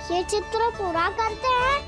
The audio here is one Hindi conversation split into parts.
ये चित्र पूरा करते हैं।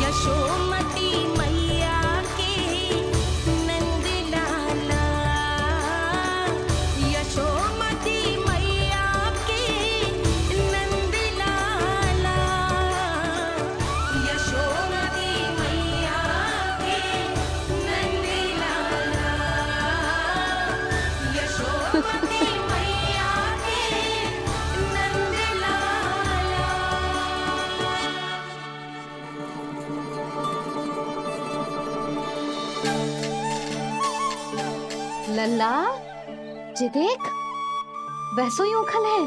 यशोमती मैया के नंद लाला, यशोमती मैया के नंद लाला, यशोमती मैया के नंद लाला, यशोमती मैया के नंद लाला। लल्ला, ये देख, वैसो ही उखल है।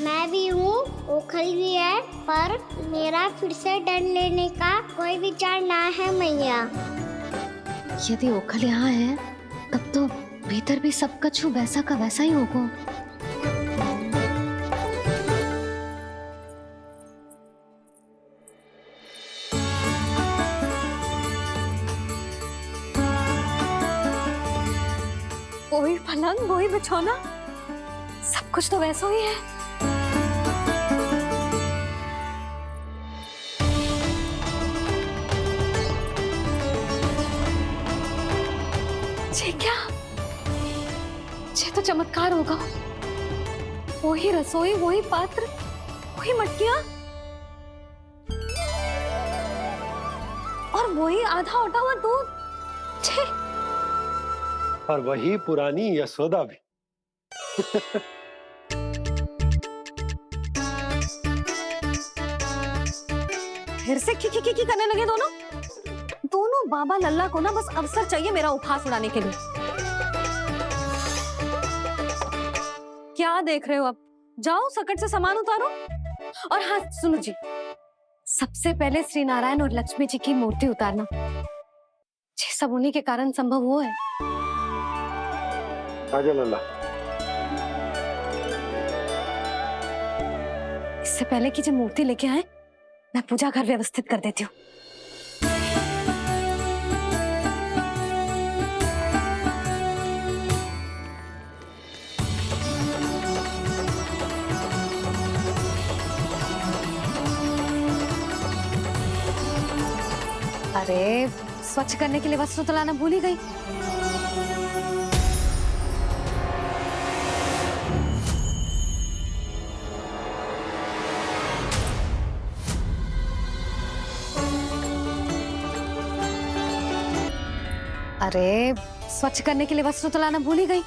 मैं भी हूँ, ओखल भी है, पर मेरा फिर से डर लेने का कोई विचार ना है मैया। यदि ओखल यहाँ है, तब तो भीतर भी सब कछु वैसा का वैसा ही होगा। वही पलंग, वही बिछौना, सब कुछ तो वैसा ही है। ये क्या? ये तो चमत्कार होगा। वही रसोई, वही पात्र, वही मटकियां और वही आधा उटा हुआ दूध। छे! और वही पुरानी यशोदा भी। फिर से खी करने लगे दोनों। दोनों बाबा लल्ला को ना बस अवसर चाहिए मेरा उपहास उड़ाने के लिए। क्या देख रहे हो? अब जाओ, सकट से सामान उतारो। और हाँ सुनो जी, सबसे पहले श्री नारायण और लक्ष्मी जी की मूर्ति उतारना। ये सब उन्हीं के कारण संभव हुआ है। आजा लल्ला। इससे पहले कि जो मूर्ति लेके आए, मैं पूजा घर व्यवस्थित कर देती हूँ। अरे, स्वच्छ करने के लिए वस्त्र तो लाना भूल ही गई। अरे, स्वच्छ करने के लिए वस्त्र तो लाना भूल ही गई।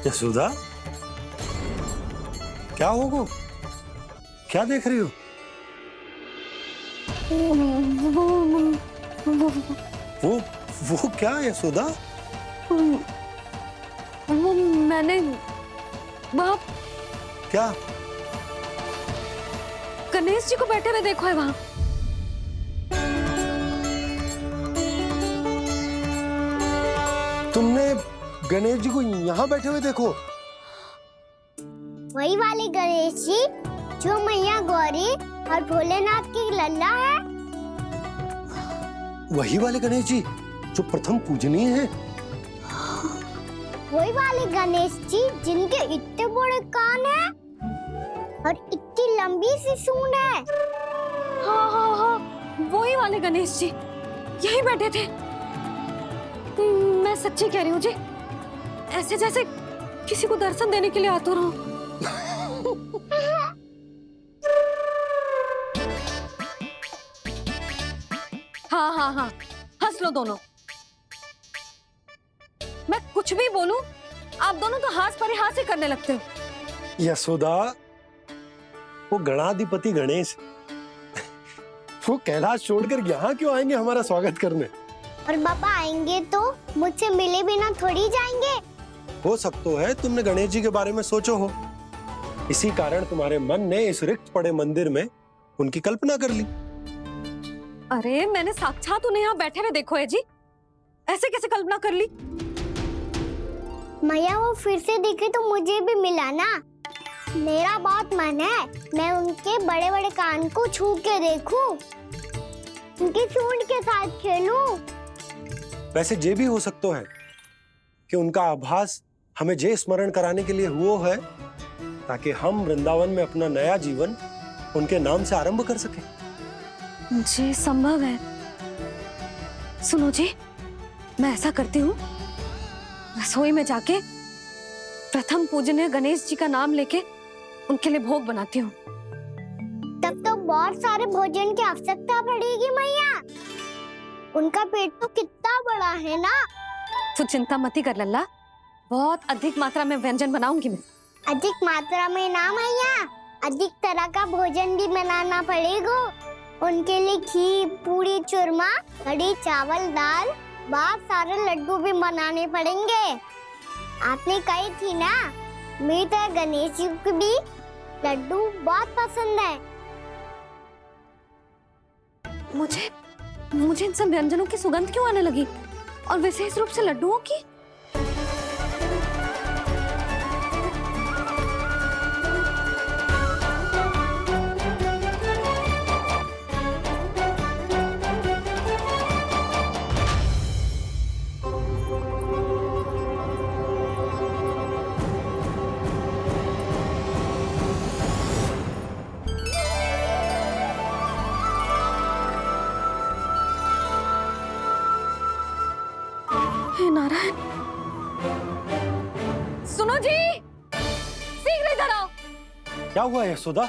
यशोदा, क्या होगा? क्या देख रही हो? वो क्या यशोदा? वो मैंने वहाँ क्या? गणेश जी को बैठे हुए देखो है वहाँ। तुमने गणेश जी को यहाँ बैठे हुए देखो? वही वाले गणेश जी जो मैया गौरी और भोलेनाथ की लल्ला है। वही वाले गणेश जी जो प्रथम पूजनीय हैं। वही वाले गणेश जी जिनके इतने बड़े कान हैं और इतनी लंबी सी सूंड है। हाँ हाँ हाँ, वाले गणेश जी यही बैठे थे। मैं सच्ची कह रही हूँ जी, ऐसे जैसे किसी को दर्शन देने के लिए आतुर हूँ। हाँ हाँ हाँ, हंस लो दोनों। मैं कुछ भी बोलूं, आप दोनों तो हाथ परिहास ही करने लगते हो। यशोदा, वो गणाधिपति गणेश वो कैलाश छोड़कर यहाँ क्यों आएंगे हमारा स्वागत करने? और पापा आएंगे तो मुझसे मिले बिना थोड़ी जाएंगे। हो सकता है तुमने गणेश जी के बारे में सोचो हो, इसी कारण तुम्हारे मन ने इस रिक्त पड़े मंदिर में उनकी कल्पना कर ली। अरे मैंने साक्षात उन्हें यहाँ बैठे हुए देखो है जी, ऐसे कैसे कल्पना कर ली? मैया वो फिर से दिखे तो मुझे भी मिला ना। मेरा बहुत मन है मैं उनके बड़े बड़े कान को छू के देखूं, उनकी सूंड के साथ खेलूं। वैसे ये भी हो सकता है कि उनका आभास हमें जे स्मरण कराने के लिए हुआ है, ताकि हम वृंदावन में अपना नया जीवन उनके नाम से आरंभ कर सकें। जी संभव है। सुनो जी, मैं ऐसा करती हूँ, रसोई में जाके प्रथम पूजनीय गणेश जी का नाम लेके उनके लिए भोग बनाती हूँ। तब तो बहुत सारे भोजन की आवश्यकता पड़ेगी मैया, उनका पेट तो कितना बड़ा है ना। तू चिंता मत ही कर लल्ला, बहुत अधिक मात्रा में व्यंजन बनाऊंगी मैं। अधिक मात्रा में ना मैया, अधिक तरह का भोजन भी बनाना पड़ेगा। उनके लिए खीर, पूरी, चूरमा, कढ़ी, चावल, दाल, बहुत सारे लड्डू भी बनाने पड़ेंगे। आपने कही थी ना, मेरी तरह गणेश जी को भी लड्डू बहुत पसंद है। मुझे इन सब व्यंजनों की सुगंध क्यों आने लगी, और विशेष रूप से लड्डुओं की? हे नारायण, सुनो जी, शीघ्र इधर आओ। क्या हुआ यशोदा?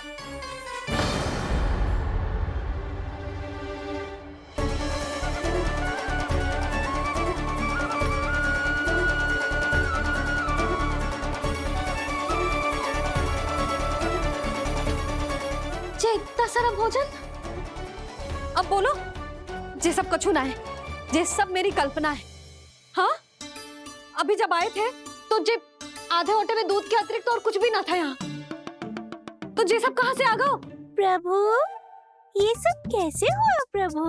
जे इतना सारा भोजन, अब बोलो, जे सब कछु ना है, जे सब मेरी कल्पना है। हाँ, अभी जब आए थे तो जे आधे ओटे में दूध के अतिरिक्त और कुछ भी ना था यहाँ, तो जे सब कहाँ से आ गए? प्रभु, ये सब कैसे हुआ प्रभु?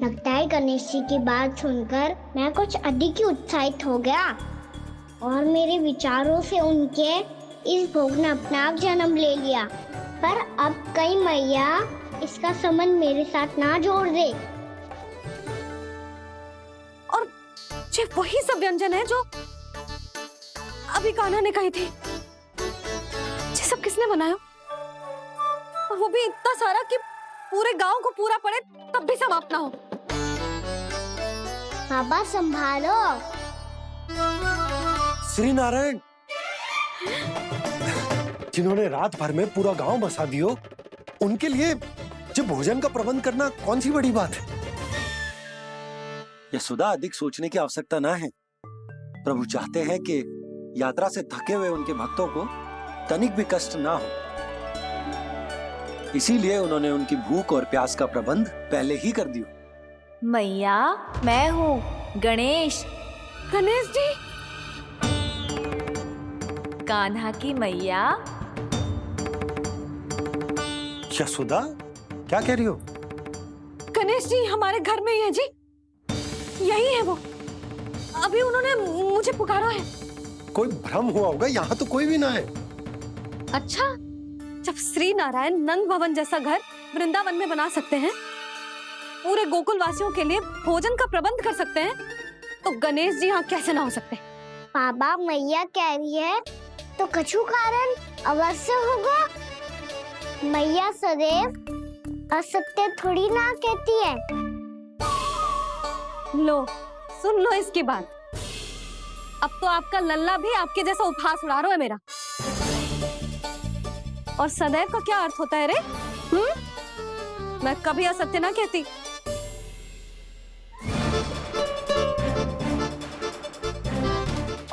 लगता है गणेश जी की बात सुनकर मैं कुछ अधिक ही उत्साहित हो गया, और मेरे विचारों से उनके इस भोग ने अपना आप जन्म ले लिया। पर अब कई मैया इसका संबंध मेरे साथ ना जोड़ दे। और ये वही सब व्यंजन है जो अभी कान्हा ने कही थी। ये सब किसने बनाया? और वो भी इतना सारा कि पूरे गांव को पूरा पड़े तब भी समाप्त ना हो। बाबा संभालो। श्री नारायण, जिन्होंने रात भर में पूरा गांव बसा दियो, उनके लिए जो भोजन का प्रबंध करना कौन सी बड़ी बात है? यशोदा, अधिक सोचने की आवश्यकता ना है। प्रभु चाहते हैं कि यात्रा से थके हुए उनके भक्तों को तनिक भी कष्ट ना हो, इसीलिए उन्होंने उनकी भूख और प्यास का प्रबंध पहले ही कर दिया। मैया, मैं हूँ गणेश, गणेश जी, कान्हा की मैया। यशोदा, क्या कह रही हो? गणेश जी हमारे घर में ही है जी, यही है वो। अभी उन्होंने मुझे पुकारा है। कोई भ्रम हुआ होगा, यहाँ तो कोई भी ना है। अच्छा, जब श्री नारायण नंद भवन जैसा घर वृंदावन में बना सकते हैं, पूरे गोकुल वासियों के लिए भोजन का प्रबंध कर सकते हैं, तो गणेश जी यहाँ कैसे ना हो सकते? बाबा, मैया कह रही है तो कछु कारण अवश्य होगा। मैया सदैव असत्य थोड़ी ना कहती है। लो, सुन लो इसकी बात। अब तो आपका लल्ला भी आपके जैसा उपहास उड़ा रहा है मेरा। और सदैव का क्या अर्थ होता है रे? मैं कभी असत्य ना कहती।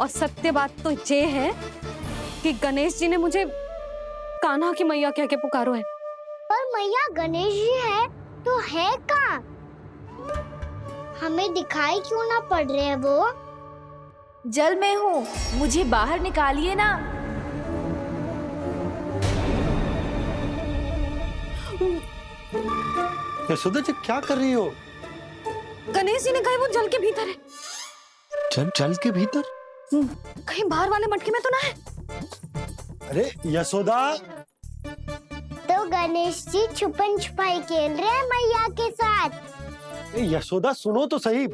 और सत्य बात तो ये है कि गणेश जी ने मुझे कान्हा की मैया कह के पुकारो है। पर मैया गणेश जी है तो है कहाँ? हमें दिखाई क्यों ना पड़ रहे हैं वो? जल में हूँ, मुझे बाहर निकालिए ना। यशोदा जी क्या कर रही हो? गणेश जी ने कहा वो जल के भीतर है। जल के भीतर? कहीं बाहर वाले मटके में तो ना है? अरे यशोदा, तो गणेश जी छुपन छुपाई खेल रहे हैं मैया के साथ। यशोदा सुनो तो सही।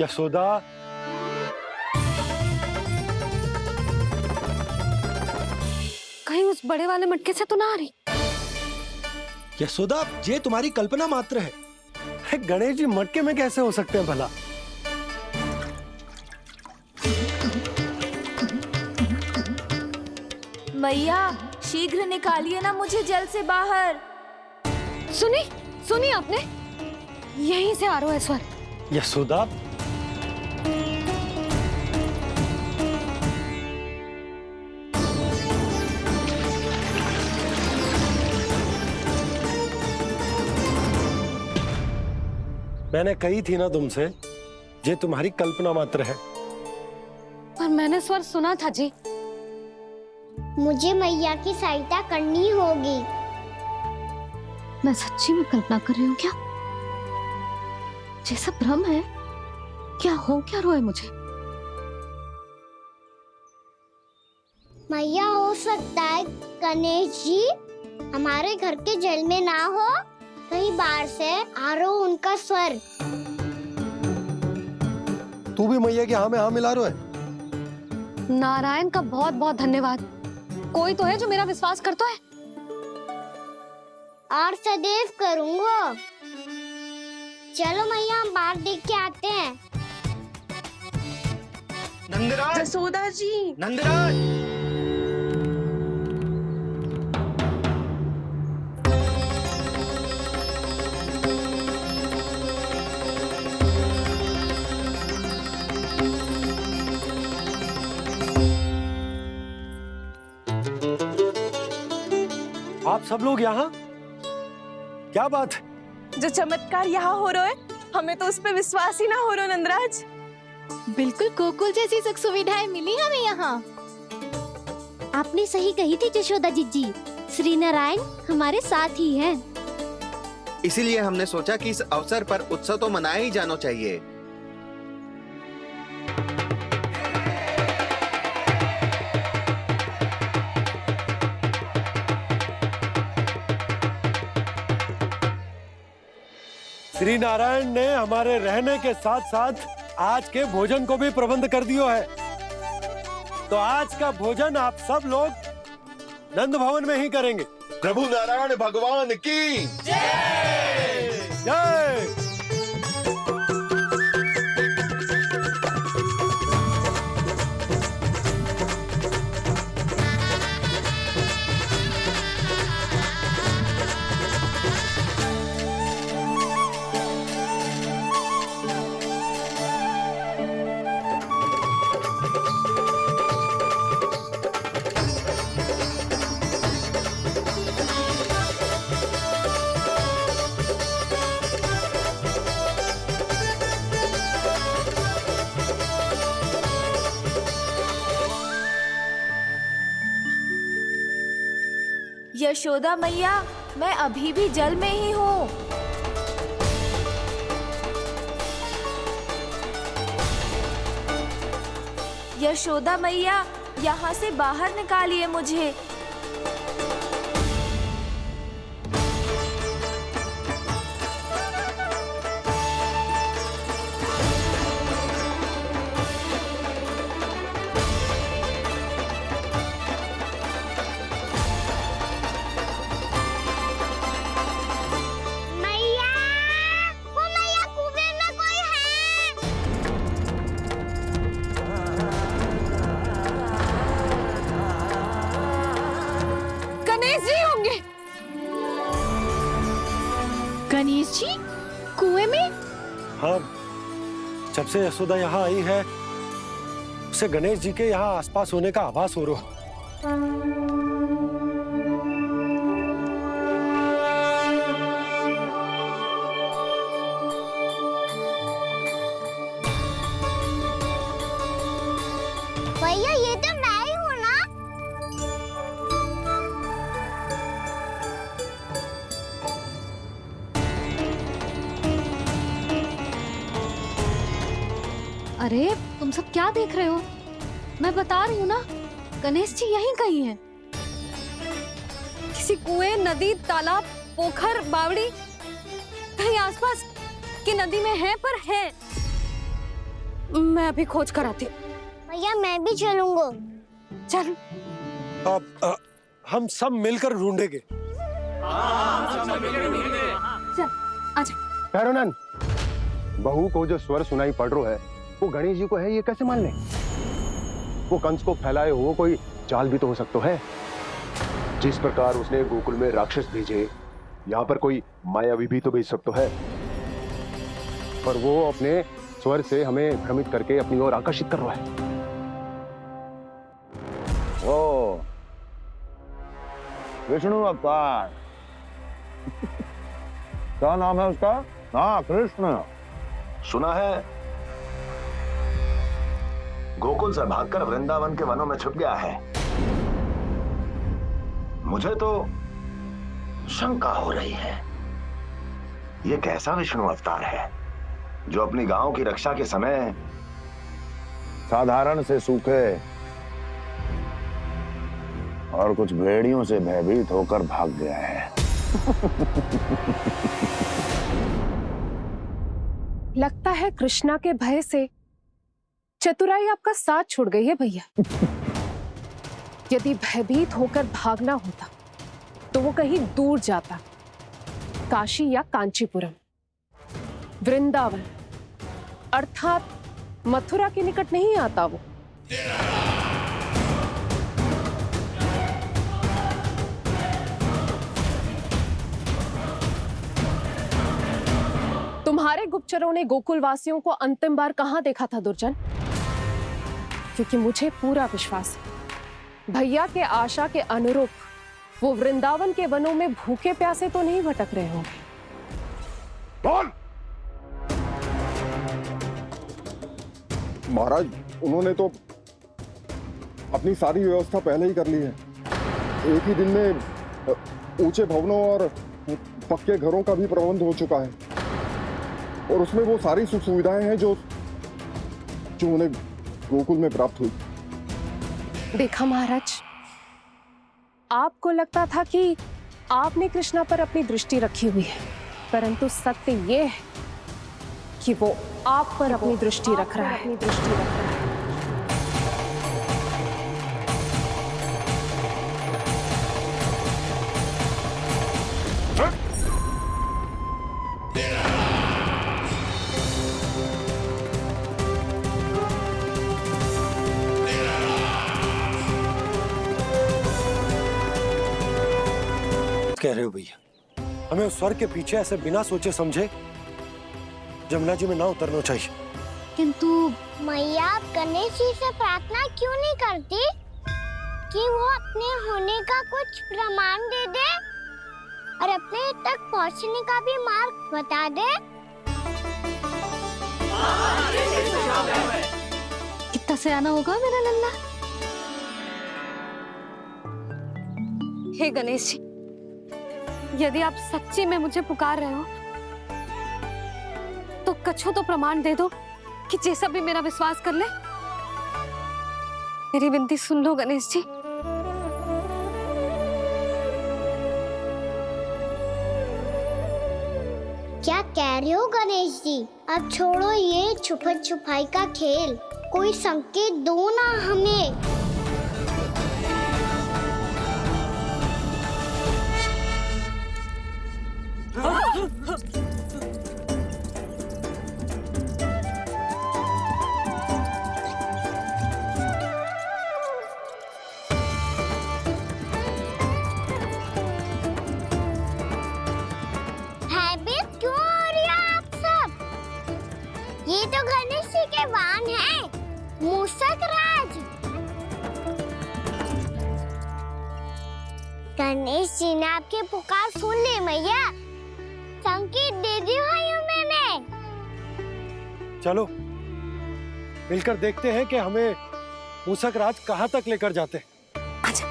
यशोदा, कहीं उस बड़े वाले मटके से तो ना आ रही? यशोदा ये तुम्हारी कल्पना मात्र है। गणेश जी मटके में कैसे हो सकते हैं भला? मैया शीघ्र निकालिए ना मुझे जल से बाहर। सुनी आपने? यहीं से आ रहा है स्वर। यशोदा, मैंने कही थी ना तुमसे, ये तुम्हारी कल्पना मात्र है। पर मैंने स्वर सुना था जी। मुझे मैया की सहायता करनी होगी। मैं सच्ची में कल्पना कर रही हूँ क्या? ये सब भ्रम है क्या? हो क्या रहा है मुझे? मैया हो सकता है गणेश जी हमारे घर के जल में ना हो, कहीं बाहर से आ रहा हो उनका स्वर। तू भी मैया के हाँ में हाँ मिला रहा है। नारायण का बहुत बहुत धन्यवाद। कोई तो है जो मेरा विश्वास करता है। और सदैव करूंगा। चलो मैया हम बाहर देख के आते हैं। नंदराज, जसोदा जी, नंदराज, आप सब लोग यहाँ? क्या बात है? जो चमत्कार यहाँ हो रहा है हमें तो उस पे विश्वास ही ना हो रहा नंदराज। बिल्कुल गोकुल जैसी सुख सुविधाएं मिली हमें यहाँ। आपने सही कही थी जशोदा जीजी, श्री नारायण हमारे साथ ही हैं। इसीलिए हमने सोचा कि इस अवसर पर उत्सव तो मनाया ही जाना चाहिए। श्री नारायण ने हमारे रहने के साथ साथ आज के भोजन को भी प्रबंध कर दियो है। तो आज का भोजन आप सब लोग नंद भवन में ही करेंगे। प्रभु नारायण भगवान की जय। यशोदा मैया, मैं अभी भी जल में ही हूँ। यशोदा मैया, यहाँ से बाहर निकालिए मुझे। गणेश जी होंगे। गणेश जी कुएं में? हाँ, जब से यशोदा यहाँ आई है उसे गणेश जी के यहाँ आसपास होने का आभास हो रहा। भैया ये तो मैं ही हूँ ना। अरे तुम सब क्या देख रहे हो? मैं बता रही हूँ ना, गणेश जी यहीं कहीं हैं। किसी कुएं, नदी, तालाब, पोखर, बावड़ी कहीं आसपास की नदी में है, पर है। मैं अभी खोज कर आती हूँ। भैया मैं भी चलूंगा। चल। अब हम सब मिलकर ढूंढेंगे। चल आजा। भैरवनंद, बहू को जो स्वर सुनाई पड़ रहा है वो गणेश जी को है, ये कैसे मान ले? वो कंस को फैलाए हुए कोई चाल भी तो हो सकता है। जिस प्रकार उसने गोकुल में राक्षस भेजे, यहाँ पर कोई मायावी भी तो भेज सकता है। पर वो अपने स्वर से हमें भ्रमित करके अपनी ओर आकर्षित कर रहा है। ओ विष्णु अवतार। क्या नाम है उसका? हाँ, कृष्ण। सुना है गोकुल से भागकर वृंदावन के वनों में छुप गया है। मुझे तो शंका हो रही है, ये कैसा विष्णु अवतार है जो अपनी गांव की रक्षा के समय साधारण से सूखे और कुछ भेड़ियों से भयभीत होकर भाग गया है। लगता है कृष्णा के भय से चतुराई आपका साथ छोड़ गई है भैया। यदि भयभीत होकर भागना होता तो वो कहीं दूर जाता, काशी या कांचीपुरम, वृंदावन अर्थात मथुरा के निकट नहीं आता वो। तुम्हारे गुप्तचरों ने गोकुल वासियों को अंतिम बार कहां देखा था दुर्जन? क्योंकि मुझे पूरा विश्वास है भैया के आशा के अनुरूप वो वृंदावन के वनों में भूखे प्यासे तो नहीं भटक रहे होंगे। बोल! महाराज, उन्होंने तो अपनी सारी व्यवस्था पहले ही कर ली है। एक ही दिन में ऊंचे भवनों और पक्के घरों का भी प्रबंध हो चुका है, और उसमें वो सारी सुख सुविधाएं हैं जो उन्हें गोकुल में प्राप्त हुई। देखा महाराज, आपको लगता था कि आपने कृष्णा पर अपनी दृष्टि रखी हुई है, परंतु सत्य ये है कि वो आप पर अपनी दृष्टि रख रहा है। कह रहे हो भैया, हमें उस स्वर के पीछे ऐसे बिना सोचे समझे जमुना जी में ना उतरना चाहिए। किंतु मैया आप गणेश जी से प्रार्थना क्यों नहीं करती कि वो अपने होने का कुछ प्रमाण दे दे और अपने तक पहुंचने का भी मार्ग बता दे? कितना सयाना होगा मेरा लल्ला। हे गणेश जी, यदि आप सच्ची में मुझे पुकार रहे हो तो कछु तो प्रमाण दे दो कि जैसा भी मेरा विश्वास कर ले। मेरी विनती सुन लो गणेश जी। क्या कह रहे हो गणेश जी? अब छोड़ो ये छुपन छुपाई का खेल, कोई संकेत दो ना हमें। गणेश जी ने आपकी पुकार सुन ली मैया। संकेत दे दी भाइयों मैंने। चलो मिलकर देखते हैं कि हमें मूसक राज कहाँ तक लेकर जाते हैं। आजा।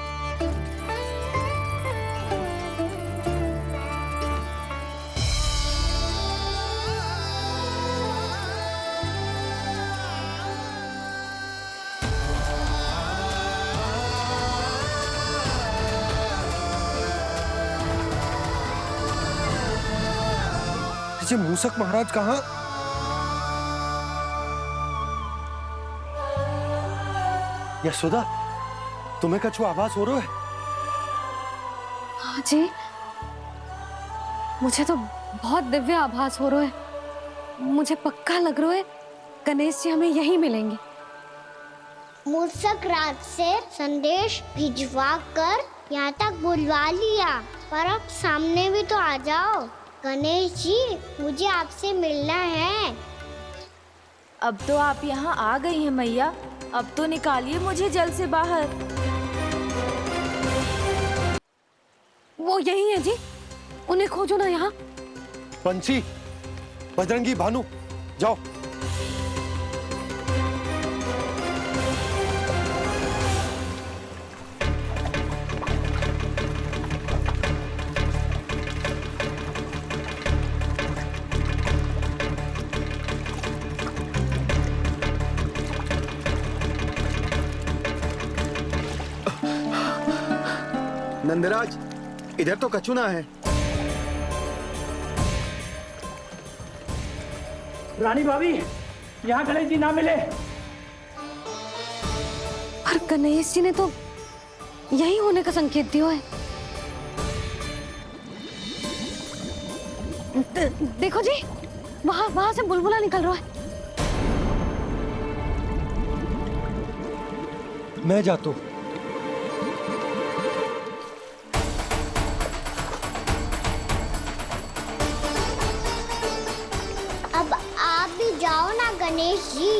ये मूसक महाराज कहाँ? यशोदा, तुम्हें कछु आभास हो रहा है? हाँ जी, मुझे तो बहुत दिव्य आभास हो रहा है। मुझे पक्का लग रहा है गणेश जी हमें यहीं मिलेंगे। मूसक राज से संदेश भिजवा कर यहाँ तक बुलवा लिया, पर अब सामने भी तो आ जाओ। गणेश जी, मुझे आपसे मिलना है। अब तो आप यहाँ आ गई हैं मैया, अब तो निकालिए मुझे जल से बाहर। वो यही है जी, उन्हें खोजो ना यहाँ। पंछी, बजरंगी, भानु, जाओ। नंदराज, इधर तो कछुना है। रानी भाभी, यहाँ गणेश जी ना मिले। पर गणेश जी ने तो यही होने का संकेत दिया है। देखो जी, वहां से बुलबुला निकल रहा है। मैं जाता हूँ। अब आप भी जाओ ना गणेश जी।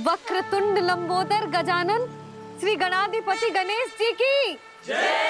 वक्रतुंड लंबोदर गजानन श्री गणाधिपति गणेश जी की जय।